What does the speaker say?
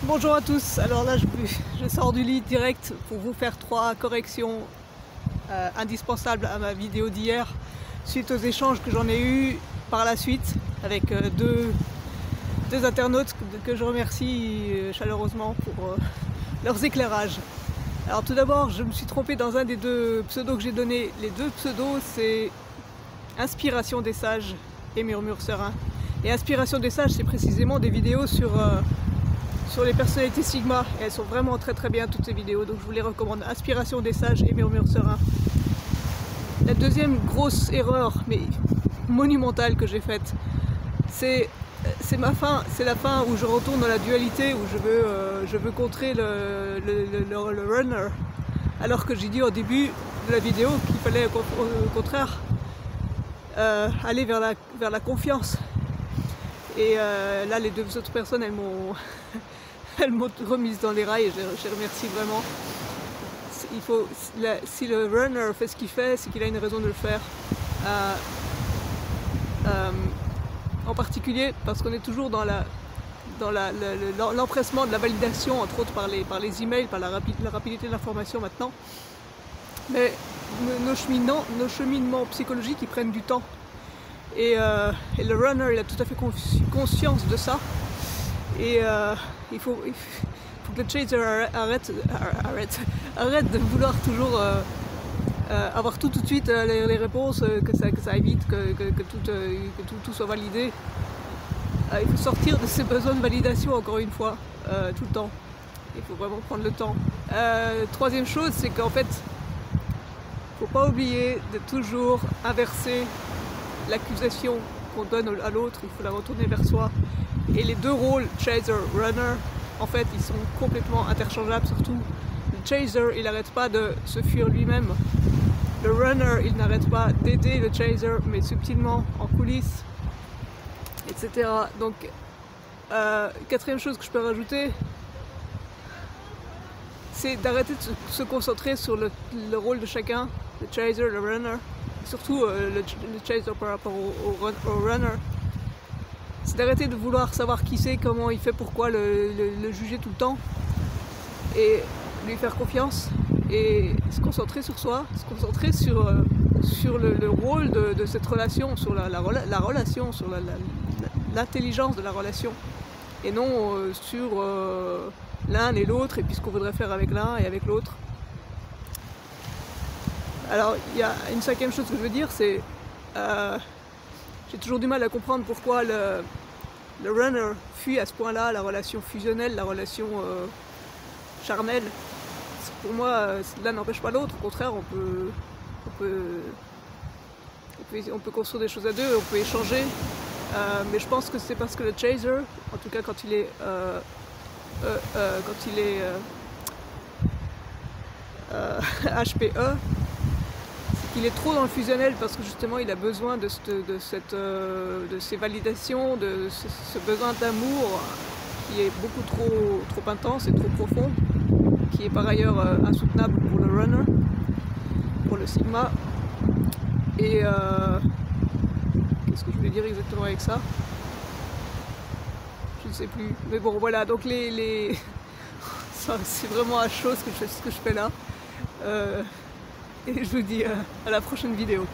Bonjour à tous, alors là je sors du lit direct pour vous faire 3 corrections indispensables à ma vidéo d'hier suite aux échanges que j'en ai eu par la suite avec deux internautes que je remercie chaleureusement pour leurs éclairages. Alors tout d'abord, je me suis trompée dans un des 2 pseudos que j'ai donné. Les 2 pseudos, c'est Inspiration des Sages et Murmure Serein. Et Inspiration des Sages, c'est précisément des vidéos sur les personnalités Sigma. Et elles sont vraiment très bien toutes ces vidéos, donc je vous les recommande. Inspiration des Sages et Murmure Serein. La deuxième grosse erreur, mais monumentale que j'ai faite, c'est la fin où je retourne dans la dualité, où je veux contrer le runner, alors que j'ai dit au début de la vidéo qu'il fallait au contraire aller vers la confiance. Et là, les 2 autres personnes, elles m'ont remise dans les rails et je remercie vraiment. Si le runner fait ce qu'il fait, c'est qu'il a une raison de le faire. En particulier parce qu'on est toujours dans l'empressement de la validation, entre autres par les emails, par la rapidité de l'information maintenant. Mais nos cheminements psychologiques, ils prennent du temps. Et le runner, il a tout à fait conscience de ça. Et il faut que le chaser arrête de vouloir toujours avoir tout de suite les réponses, que ça aille vite, que tout soit validé. Il faut sortir de ces besoins de validation, encore une fois, tout le temps. Il faut vraiment prendre le temps. Troisième chose, c'est qu'en fait, il ne faut pas oublier de toujours inverser l'accusation qu'on donne à l'autre, il faut la retourner vers soi. Et les 2 rôles, chaser, runner, en fait, ils sont complètement interchangeables, surtout. Le chaser, il n'arrête pas de se fuir lui-même. Le runner, il n'arrête pas d'aider le chaser, mais subtilement, en coulisses, etc. Donc, 4e chose que je peux rajouter, c'est d'arrêter de se concentrer sur le rôle de chacun, le chaser, le runner, surtout le chaser par rapport au runner. C'est d'arrêter de vouloir savoir qui c'est, comment il fait, pourquoi, le juger tout le temps, et lui faire confiance, et se concentrer sur soi, se concentrer sur le rôle de cette relation, sur la relation, sur l'intelligence de la relation, et non sur l'un et l'autre, et puis ce qu'on voudrait faire avec l'un et avec l'autre. Alors, il y a une 5e chose que je veux dire, c'est j'ai toujours du mal à comprendre pourquoi le runner fuit à ce point-là la relation fusionnelle, la relation charnelle. Pour moi, l'un n'empêche pas l'autre, au contraire, on peut construire des choses à 2, on peut échanger, mais je pense que c'est parce que le chaser, en tout cas quand il est HPE, il est trop dans le fusionnel parce que justement il a besoin de ces validations, de ce besoin d'amour qui est beaucoup trop intense et trop profond, qui est par ailleurs insoutenable pour le runner, pour le sigma. Et qu'est-ce que je voulais dire exactement avec ça? Je ne sais plus. Mais bon voilà, donc c'est vraiment à chaud ce que je fais là. Et je vous dis à la prochaine vidéo.